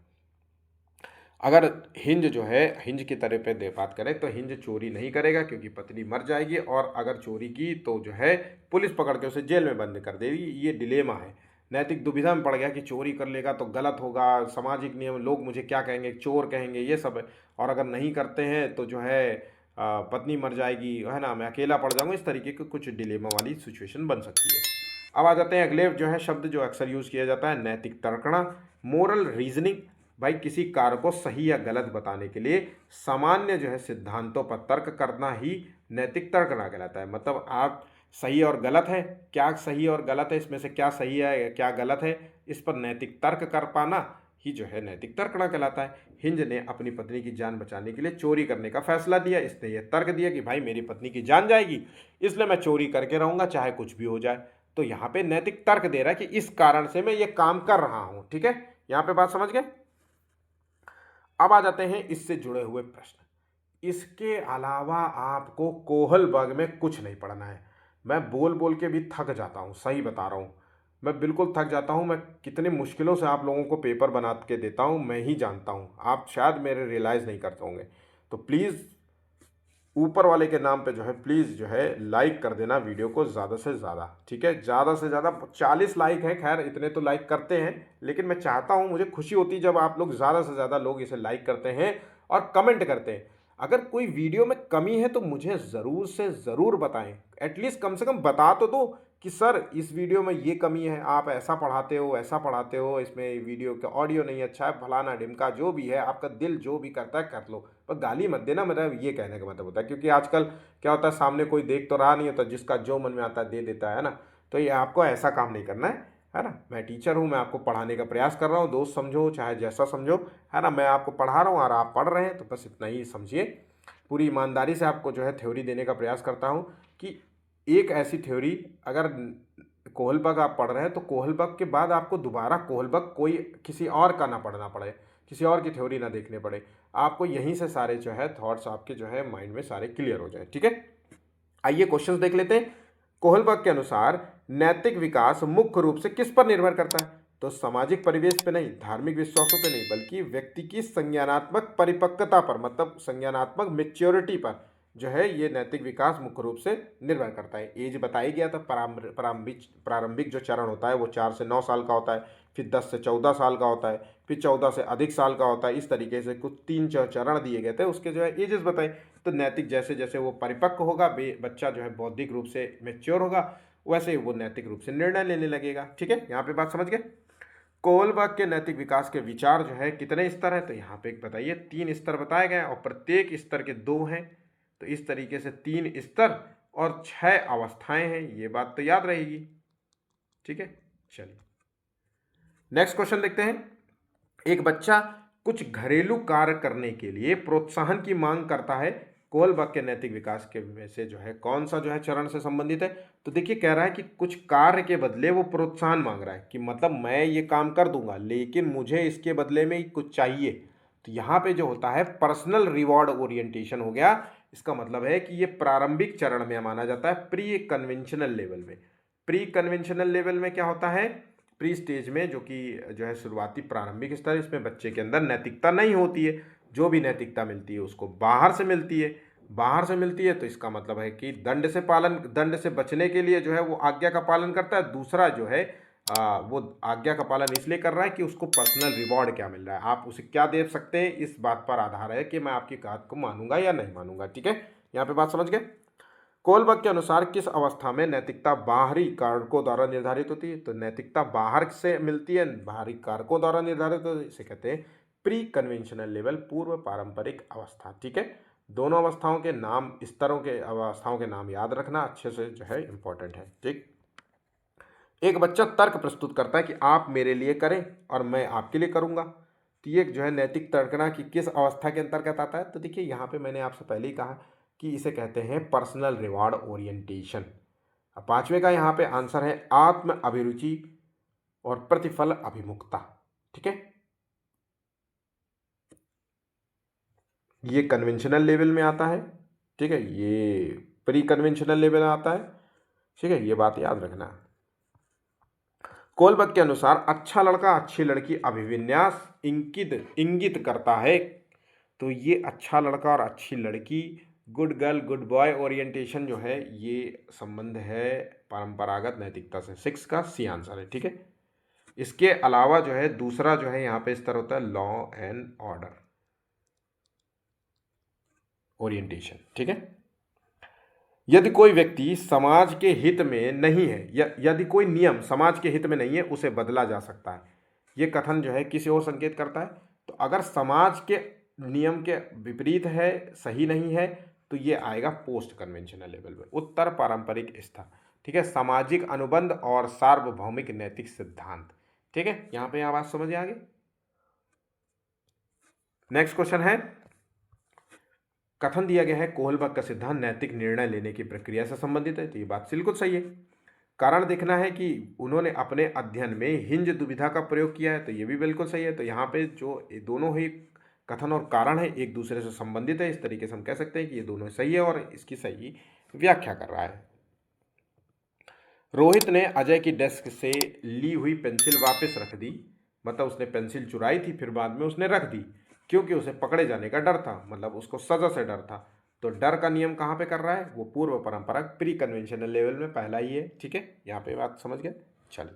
अगर हिंज जो है हिंज की तरह पे दे बात करें तो हिंज चोरी नहीं करेगा क्योंकि पत्नी मर जाएगी, और अगर चोरी की तो जो है पुलिस पकड़ के उसे जेल में बंद कर देगी। ये डिलेमा है, नैतिक दुविधा में पड़ गया कि चोरी कर लेगा तो गलत होगा, सामाजिक नियम, लोग मुझे क्या कहेंगे, चोर कहेंगे, ये सब है। और अगर नहीं करते हैं तो जो है पत्नी मर जाएगी, है ना, मैं अकेला पड़ जाऊंगा। इस तरीके की कुछ डिलेमा वाली सिचुएशन बन सकती है। अब आ जाते हैं अगले जो है शब्द जो अक्सर यूज़ किया जाता है, नैतिक तर्कणा, मोरल रीजनिंग। भाई किसी कार्य को सही या गलत बताने के लिए सामान्य जो है सिद्धांतों पर तर्क करना ही नैतिक तर्कणा कहलाता है। मतलब आप सही और गलत है, क्या सही और गलत है, इसमें से क्या सही है क्या गलत है, इस पर नैतिक तर्क कर पाना ही जो है नैतिक तर्कणा कहलाता है। हिंज ने अपनी पत्नी की जान बचाने के लिए चोरी करने का फैसला दिया। इसने यह तर्क दिया कि भाई मेरी पत्नी की जान जाएगी, इसलिए मैं चोरी करके रहूंगा चाहे कुछ भी हो जाए। तो यहाँ पे नैतिक तर्क दे रहा है कि इस कारण से मैं ये काम कर रहा हूं। ठीक है, यहाँ पे बात समझ गए। अब आ जाते हैं इससे जुड़े हुए प्रश्न। इसके अलावा आपको कोहलबर्ग में कुछ नहीं पढ़ना है। मैं बोल बोल के भी थक जाता हूँ, सही बता रहा हूँ, मैं बिल्कुल थक जाता हूँ। मैं कितने मुश्किलों से आप लोगों को पेपर बना के देता हूँ, मैं ही जानता हूँ, आप शायद मेरे रियलाइज़ नहीं करते होंगे। तो प्लीज़ ऊपर वाले के नाम पे जो है प्लीज़ जो है लाइक कर देना वीडियो को ज़्यादा से ज़्यादा। ठीक है, ज़्यादा से ज़्यादा 40 लाइक है, खैर इतने तो लाइक करते हैं, लेकिन मैं चाहता हूँ, मुझे खुशी होती है जब आप लोग ज़्यादा से ज़्यादा लोग इसे लाइक करते हैं और कमेंट करते हैं। अगर कोई वीडियो में कमी है तो मुझे ज़रूर से ज़रूर बताएं, एटलीस्ट कम से कम बता तो दो कि सर इस वीडियो में ये कमी है, आप ऐसा पढ़ाते हो, इसमें वीडियो का ऑडियो नहीं अच्छा है, फलाना ढिमका, जो भी है आपका दिल जो भी करता है कर लो, पर गाली मत देना। मेरा ये कहने का मतलब होता है, क्योंकि आजकल क्या होता है, सामने कोई देख तो रहा नहीं होता, जिसका जो मन में आता है दे देता है ना। तो ये आपको ऐसा काम नहीं करना है ना। मैं टीचर हूँ, मैं आपको पढ़ाने का प्रयास कर रहा हूँ, दोस्त समझो चाहे जैसा समझो, है ना। मैं आपको पढ़ा रहा हूँ और आप पढ़ रहे हैं, तो बस इतना ही समझिए। पूरी ईमानदारी से आपको जो है थ्योरी देने का प्रयास करता हूँ कि एक ऐसी थ्योरी, अगर कोहलबर्ग आप पढ़ रहे हैं तो कोहलबर्ग के बाद आपको दोबारा कोहलबर्ग कोई किसी और का ना पढ़ना पड़े, किसी और की थ्योरी ना देखने पड़े, आपको यहीं से सारे जो है थॉट्स आपके जो है माइंड में सारे क्लियर हो जाए। ठीक है, आइए क्वेश्चंस देख लेते हैं। कोहलबर्ग के अनुसार नैतिक विकास मुख्य रूप से किस पर निर्भर करता है, तो सामाजिक परिवेश पे नहीं, धार्मिक विश्वासों पे नहीं, बल्कि व्यक्ति की संज्ञानात्मक परिपक्वता पर, मतलब संज्ञानात्मक मेच्योरिटी पर जो है ये नैतिक विकास मुख्य रूप से निर्भर करता है। एज बताई गया था, प्रारंभिक जो चरण होता है वो 4 से 9 साल का होता है, फिर 10 से 14 साल का होता है, फिर 14 से अधिक साल का होता है। इस तरीके से कुछ 3 चरण दिए गए थे, उसके जो है एजेस बताए। तो नैतिक जैसे जैसे वो परिपक्व होगा, बच्चा जो है बौद्धिक रूप से मेच्योर होगा, वैसे ही वो नैतिक रूप से निर्णय लेने लगेगा। ठीक है, यहाँ पे बात समझ गए। कोहलबर्ग के नैतिक विकास के विचार जो है कितने स्तर है, तो यहाँ पे एक बताइए 3 स्तर बताए गए और प्रत्येक स्तर के 2 हैं। तो इस तरीके से 3 स्तर और 6 अवस्थाएं हैं, ये बात तो याद रहेगी। ठीक है, चलिए नेक्स्ट क्वेश्चन देखते हैं। एक बच्चा कुछ घरेलू कार्य करने के लिए प्रोत्साहन की मांग करता है, कोहलबर्ग के नैतिक विकास के में से जो है कौन सा जो है चरण से संबंधित है। तो देखिए कह रहा है कि कुछ कार्य के बदले वो प्रोत्साहन मांग रहा है, कि मतलब मैं ये काम कर दूंगा लेकिन मुझे इसके बदले में कुछ चाहिए। तो यहाँ पे जो होता है पर्सनल रिवॉर्ड ओरिएंटेशन हो गया। इसका मतलब है कि ये प्रारंभिक चरण में माना जाता है, प्री कन्वेंशनल लेवल में। प्री कन्वेंशनल लेवल में क्या होता है, प्री स्टेज में, जो कि जो है शुरुआती प्रारंभिक स्तर, इसमें बच्चे के अंदर नैतिकता नहीं होती है। जो भी नैतिकता मिलती है उसको बाहर से मिलती है। बाहर से मिलती है तो इसका मतलब है कि दंड से बचने के लिए जो है वो आज्ञा का पालन करता है। दूसरा जो है वो आज्ञा का पालन इसलिए कर रहा है कि उसको पर्सनल रिवॉर्ड क्या मिल रहा है, आप उसे क्या दे सकते हैं, इस बात पर आधार है कि मैं आपकी बात को मानूंगा या नहीं मानूंगा। ठीक है, यहाँ पे बात समझ गए। कोलबर्ग के अनुसार किस अवस्था में नैतिकता बाहरी कारकों द्वारा निर्धारित होती है? तो नैतिकता बाहर से मिलती है, बाहरी कारकों द्वारा निर्धारित होती है, इसे कहते हैं प्री कन्वेंशनल लेवल, पूर्व पारंपरिक अवस्था। ठीक है, दोनों अवस्थाओं के नाम, स्तरों के अवस्थाओं के नाम याद रखना अच्छे से जो है इंपॉर्टेंट है। ठीक, एक बच्चा तर्क प्रस्तुत करता है कि आप मेरे लिए करें और मैं आपके लिए करूंगा। तो ये जो है नैतिक तर्कना की किस अवस्था के अंतर्गत आता है? तो देखिए यहाँ पे मैंने आपसे पहले ही कहा कि इसे कहते हैं पर्सनल रिवॉर्ड ओरिएंटेशन। अब पांचवे का यहाँ पे आंसर है आत्म अभिरुचि और प्रतिफल अभिमुखता। ठीक है, ये कन्वेंशनल लेवल में आता है। ठीक है, ये प्री कन्वेंशनल लेवल में आता है। ठीक है, ये बात याद रखना। कोलबर्ग के अनुसार अच्छा लड़का अच्छी लड़की अभिविन्यास इंगित करता है। तो ये अच्छा लड़का और अच्छी लड़की, good girl good boy orientation जो है, ये संबंध है परंपरागत नैतिकता से। 6 का सी आंसर है। ठीक है, इसके अलावा जो है दूसरा जो है यहाँ पे स्तर होता है लॉ एंड ऑर्डर ओरिएंटेशन। ठीक है, यदि कोई व्यक्ति समाज के हित में नहीं है, यदि कोई नियम समाज के हित में नहीं है, उसे बदला जा सकता है। ये कथन जो है किसी और संकेत करता है? तो अगर समाज के नियम के विपरीत है, सही नहीं है, तो ये आएगा पोस्ट कन्वेंशनल लेवल में, उत्तर पारंपरिक स्तर। ठीक है, सामाजिक अनुबंध और सार्वभौमिक नैतिक सिद्धांत। ठीक है, यहाँ पे आवाज समझ आ गई। नेक्स्ट क्वेश्चन है, कथन दिया गया है कोहलबर्ग का सिद्धांत नैतिक निर्णय लेने की प्रक्रिया से संबंधित है। तो ये बात बिल्कुल सही है। कारण देखना है कि उन्होंने अपने अध्ययन में हिंज दुविधा का प्रयोग किया है। तो ये भी बिल्कुल सही है। तो यहाँ पे जो दोनों ही कथन और कारण है एक दूसरे से संबंधित है, इस तरीके से हम कह सकते हैं कि ये दोनों सही है और इसकी सही व्याख्या कर रहा है। रोहित ने अजय की डेस्क से ली हुई पेंसिल वापस रख दी। मतलब उसने पेंसिल चुराई थी, फिर बाद में उसने रख दी क्योंकि उसे पकड़े जाने का डर था, मतलब उसको सजा से डर था। तो डर का नियम कहाँ पे कर रहा है? वो पूर्व परंपरा प्री कन्वेंशनल लेवल में पहला ही है। ठीक है, यहाँ पे बात समझ गए। चलिए,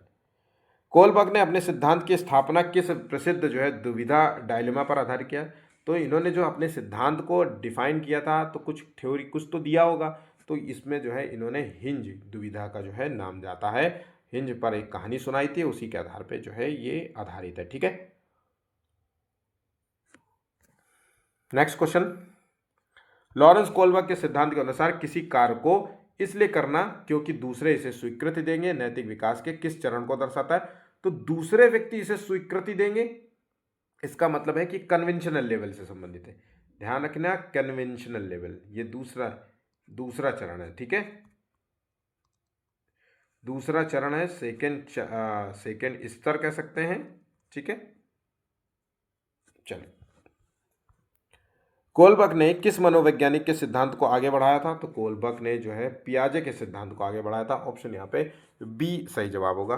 कोलबर्ग ने अपने सिद्धांत की स्थापना किस प्रसिद्ध जो है दुविधा डायलेमा पर आधारित किया? तो इन्होंने जो अपने सिद्धांत को डिफाइन किया था, तो कुछ थ्योरी कुछ तो दिया होगा। तो इसमें जो है इन्होंने हिंज दुविधा का जो है नाम जाता है। हिंज पर एक कहानी सुनाई थी, उसी के आधार पे जो है ये आधारित है। ठीक है, नेक्स्ट क्वेश्चन, लॉरेंस कोलबर्ग के सिद्धांत के अनुसार किसी कार्य को इसलिए करना क्योंकि दूसरे इसे स्वीकृति देंगे नैतिक विकास के किस चरण को दर्शाता है? तो दूसरे व्यक्ति इसे स्वीकृति देंगे, इसका मतलब है कि कन्वेंशनल लेवल से संबंधित है। ध्यान रखना, कन्वेंशनल लेवल ये दूसरा चरण है। ठीक है, दूसरा चरण है, सेकेंड स्तर कह सकते हैं। ठीक है, चलिए, कोलबर्ग ने किस मनोवैज्ञानिक के सिद्धांत को आगे बढ़ाया था? तो कोलबर्ग ने जो है पियाजे के सिद्धांत को आगे बढ़ाया था। ऑप्शन यहाँ पे बी सही जवाब होगा।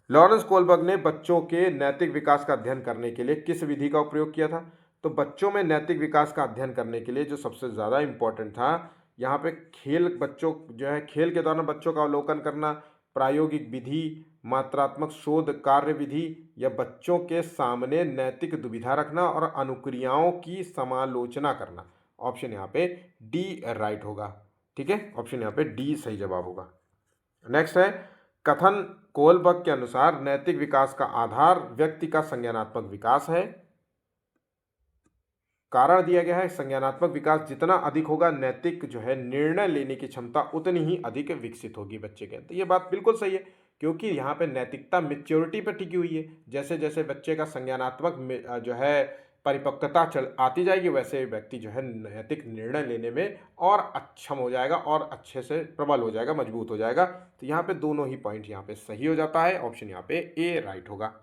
लॉरेंस कोलबर्ग ने बच्चों के नैतिक विकास का अध्ययन करने के लिए किस विधि का उपयोग किया था? तो बच्चों में नैतिक विकास का अध्ययन करने के लिए जो सबसे ज़्यादा इम्पोर्टेंट था यहाँ पे खेल, बच्चों जो है खेल के दौरान बच्चों का अवलोकन करना, प्रायोगिक विधि, मात्रात्मक शोध कार्य विधि, या बच्चों के सामने नैतिक दुविधा रखना और अनुक्रियाओं की समालोचना करना। ऑप्शन यहाँ पे डी राइट होगा। ठीक है, ऑप्शन यहाँ पे डी सही जवाब होगा। नेक्स्ट है, कथन कोलबर्ग के अनुसार नैतिक विकास का आधार व्यक्ति का संज्ञानात्मक विकास है। कारण दिया गया है संज्ञानात्मक विकास जितना अधिक होगा, नैतिक जो है निर्णय लेने की क्षमता उतनी ही अधिक विकसित होगी बच्चे के। तो ये बात बिल्कुल सही है क्योंकि यहाँ पे नैतिकता मेच्योरिटी पर टिकी हुई है। जैसे जैसे बच्चे का संज्ञानात्मक जो है परिपक्वता चल आती जाएगी, वैसे व्यक्ति जो है नैतिक निर्णय लेने में और अक्षम हो जाएगा और अच्छे से प्रबल हो जाएगा, मजबूत हो जाएगा। तो यहाँ पे दोनों ही पॉइंट यहाँ पे सही हो जाता है। ऑप्शन यहाँ पे ए राइट होगा।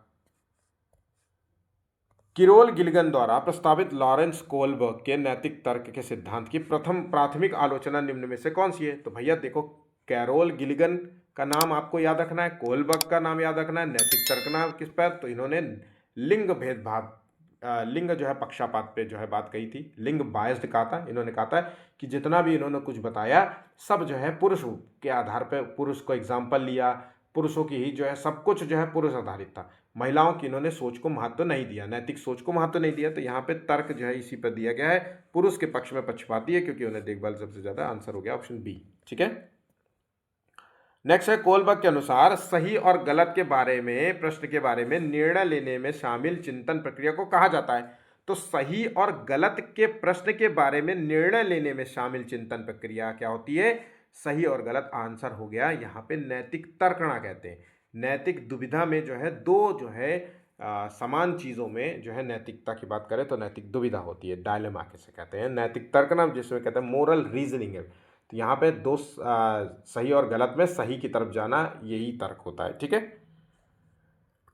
किरोल गिलगन द्वारा प्रस्तावित लॉरेंस कोहलबर्ग के नैतिक तर्क के सिद्धांत की प्रथम प्राथमिक आलोचना निम्न में से कौन सी है? तो भैया देखो, कैरोल गिलगन का नाम आपको याद रखना है, कोहलबर्ग का नाम याद रखना है, नैतिक तर्क नाम किस पर? तो इन्होंने लिंग भेदभाव, लिंग जो है पक्षापात पे जो है बात कही थी, लिंग बायस्ड कहा था। इन्होंने कहा था कि जितना भी इन्होंने कुछ बताया सब जो है पुरुष के आधार पर, पुरुष को एग्जाम्पल लिया, पुरुषों की ही जो है सब कुछ जो है पुरुष आधारित था, महिलाओं की इन्होंने सोच को महत्व नहीं दिया, नैतिक सोच को महत्व नहीं दिया। तो यहाँ पे तर्क जो है इसी पर दिया गया है, पुरुष के पक्ष में पक्षपाती है, क्योंकि उन्हें देखभाल सबसे ज्यादा। आंसर हो गया ऑप्शन बी। ठीक है, नेक्स्ट है, कोलबर्ग के अनुसार सही और गलत के बारे में, प्रश्न के बारे में निर्णय लेने में शामिल चिंतन प्रक्रिया को कहा जाता है। तो सही और गलत के प्रश्न के बारे में निर्णय लेने में शामिल चिंतन प्रक्रिया क्या होती है? सही और गलत। आंसर हो गया यहाँ पे नैतिक तर्कणा कहते हैं। नैतिक दुविधा में जो है दो जो है समान चीजों में जो है नैतिकता की बात करें तो नैतिक दुविधा होती है, डायलेमा कैसे कहते हैं। नैतिक तर्कणा जिसमें कहते हैं मोरल रीजनिंग है। तो यहाँ पे दो सही और गलत में सही की तरफ जाना, यही तर्क होता है। ठीक है,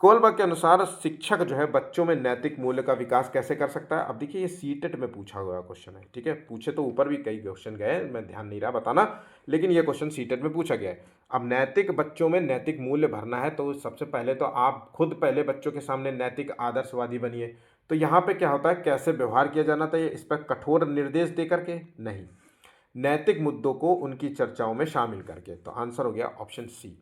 कोलबर्ग के अनुसार शिक्षक जो है बच्चों में नैतिक मूल्य का विकास कैसे कर सकता है? अब देखिए, ये सीटेट में पूछा हुआ क्वेश्चन है। ठीक है, पूछे तो ऊपर भी कई क्वेश्चन गए, मैं ध्यान नहीं रहा बताना, लेकिन ये क्वेश्चन सीटेट में पूछा गया है। अब नैतिक, बच्चों में नैतिक मूल्य भरना है तो सबसे पहले तो आप खुद पहले बच्चों के सामने नैतिक आदर्शवादी बनिए। तो यहाँ पे क्या होता है, कैसे व्यवहार किया जाना चाहिए, इस पर कठोर निर्देश दे करके नहीं, नैतिक मुद्दों को उनकी चर्चाओं में शामिल करके। तो आंसर हो गया ऑप्शन सी।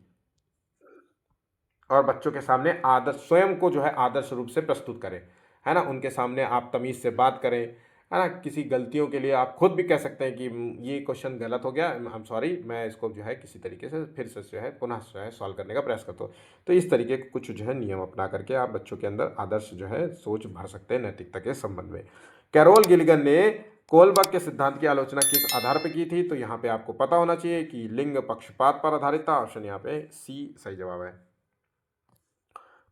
और बच्चों के सामने आदर्श, स्वयं को जो है आदर्श रूप से प्रस्तुत करें, है ना, उनके सामने आप तमीज से बात करें, है ना, किसी गलतियों के लिए आप खुद भी कह सकते हैं कि ये क्वेश्चन गलत हो गया, आई एम सॉरी, मैं इसको जो है किसी तरीके से फिर से जो है पुनः जो है सॉल्व करने का प्रयास करता हूँ। तो इस तरीके के कुछ जो है नियम अपना करके आप बच्चों के अंदर आदर्श जो है सोच भर सकते हैं नैतिकता के संबंध में। कैरोल गिलगन ने कोलबर्ग के सिद्धांत की आलोचना किस आधार पर की थी? तो यहाँ पे आपको पता होना चाहिए कि लिंग पक्षपात पर आधारित था। ऑप्शन यहाँ पे सी सही जवाब है।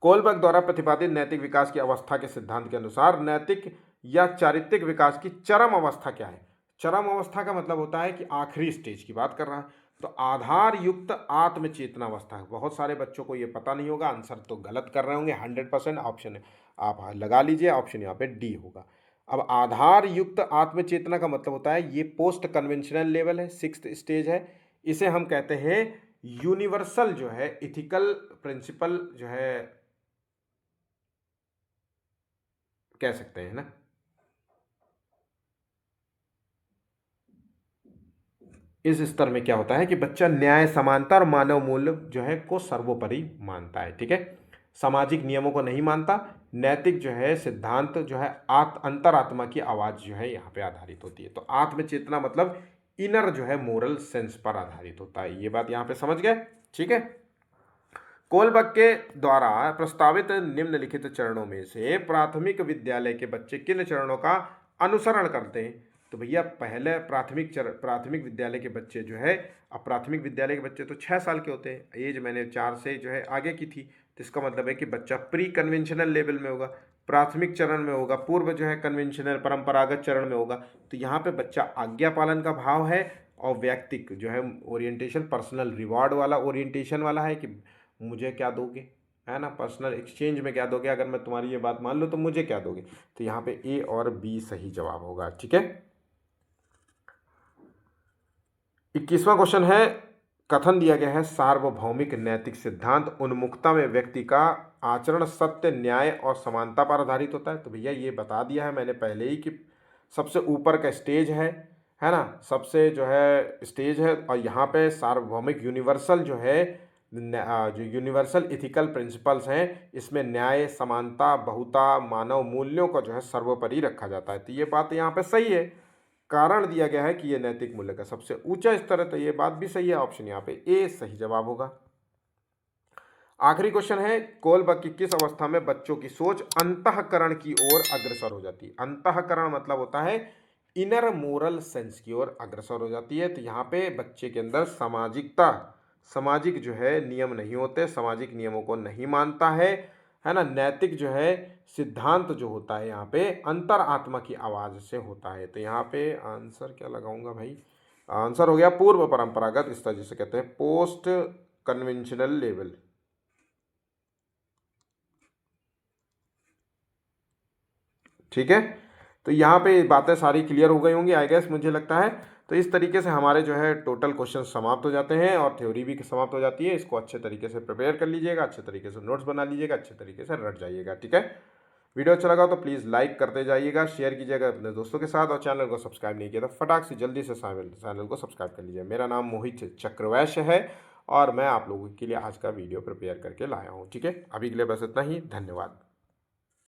कोलबर्ग द्वारा प्रतिपादित नैतिक विकास की अवस्था के सिद्धांत के अनुसार नैतिक या चारित्रिक विकास की चरम अवस्था क्या है? चरम अवस्था का मतलब होता है कि आखिरी स्टेज की बात कर रहा है। तो आधार युक्त आत्म चेतना अवस्था है। बहुत सारे बच्चों को ये पता नहीं होगा, आंसर तो गलत कर रहे होंगे 100%। ऑप्शन आप लगा लीजिए, ऑप्शन यहाँ पे डी होगा। अब आधार युक्त आत्म चेतना का मतलब होता है, ये पोस्ट कन्वेंशनल लेवल है, 6th स्टेज है। इसे हम कहते हैं यूनिवर्सल जो है इथिकल प्रिंसिपल जो है कह सकते हैं ना। इस स्तर में क्या होता है कि बच्चा न्याय, समानता और मानव मूल्य जो है को सर्वोपरि मानता है। ठीक है, सामाजिक नियमों को नहीं मानता। नैतिक जो है सिद्धांत जो है अंतरात्मा की आवाज जो है यहाँ पे आधारित होती है। तो आत्मचेतना मतलब इनर जो है मोरल सेंस पर आधारित होता है। ये बात यहाँ पे समझ गए? ठीक है, कोलबर्ग के द्वारा प्रस्तावित निम्नलिखित चरणों में से प्राथमिक विद्यालय के बच्चे किन चरणों का अनुसरण करते हैं? तो भैया पहले प्राथमिक विद्यालय के बच्चे जो है, अब प्राथमिक विद्यालय के बच्चे तो 6 साल के होते हैं, एज मैंने 4 से जो है आगे की थी, तो इसका मतलब है कि बच्चा प्री कन्वेंशनल लेवल में होगा, प्राथमिक चरण में होगा, पूर्व जो है कन्वेंशनल परंपरागत चरण में होगा। तो यहाँ पे बच्चा आज्ञा पालन का भाव है, और व्यक्तिक जो है ओरिएंटेशन पर्सनल रिवॉर्ड वाला ओरिएंटेशन वाला है कि मुझे क्या दोगे, है ना, पर्सनल एक्सचेंज में क्या दोगे, अगर मैं तुम्हारी ये बात मान लूँ तो मुझे क्या दोगे। तो यहाँ पे ए और बी सही जवाब होगा। ठीक है, 21वां क्वेश्चन है, कथन दिया गया है सार्वभौमिक नैतिक सिद्धांत उन्मुखता में व्यक्ति का आचरण सत्य, न्याय और समानता पर आधारित होता है। तो भैया ये बता दिया है मैंने पहले ही कि सबसे ऊपर का स्टेज है ना, सबसे जो है स्टेज है, और यहाँ पे सार्वभौमिक यूनिवर्सल जो है जो यूनिवर्सल इथिकल प्रिंसिपल्स हैं, इसमें न्याय, समानता, बहुता, मानव मूल्यों को जो है सर्वोपरि रखा जाता है। तो ये बात यहाँ पे सही है, कारण दिया गया है कि ये नैतिक मूल्य का सबसे ऊंचा स्तर है, तो ये बात भी सही है। ऑप्शन यहाँ पे ए सही जवाब होगा। आखिरी क्वेश्चन है, कोलबर्ग की किस अवस्था में बच्चों की सोच अंतःकरण की ओर अग्रसर हो जाती है? अंतःकरण मतलब होता है इनर मोरल सेंस की ओर अग्रसर हो जाती है। तो यहाँ पे बच्चे के अंदर सामाजिक जो है नियम नहीं होते, सामाजिक नियमों को नहीं मानता है ना। नैतिक जो है सिद्धांत जो होता है यहाँ पे अंतर आत्मा की आवाज से होता है। तो यहाँ पे आंसर क्या लगाऊंगा भाई? आंसर हो गया पूर्व परंपरागत स्तर, जिसे कहते हैं पोस्ट कन्वेंशनल लेवल। ठीक है, तो यहाँ पे बातें सारी क्लियर हो गई होंगी आई गेस, मुझे लगता है। तो इस तरीके से हमारे जो है टोटल क्वेश्चन समाप्त हो जाते हैं और थ्योरी भी समाप्त हो जाती है। इसको अच्छे तरीके से प्रिपेयर कर लीजिएगा, अच्छे तरीके से नोट्स बना लीजिएगा, अच्छे तरीके से रट जाइएगा, ठीक है। वीडियो अच्छा लगा तो प्लीज़ लाइक करते जाइएगा, शेयर कीजिएगा अपने दोस्तों के साथ, और चैनल को सब्सक्राइब नहीं किया तो फटाक से जल्दी से चैनल को सब्सक्राइब कर लीजिए। मेरा नाम मोहित चक्रवैश्य है और मैं आप लोगों के लिए आज का वीडियो प्रिपेयर करके लाया हूँ, ठीक है। अभी के लिए बस इतना ही, धन्यवाद।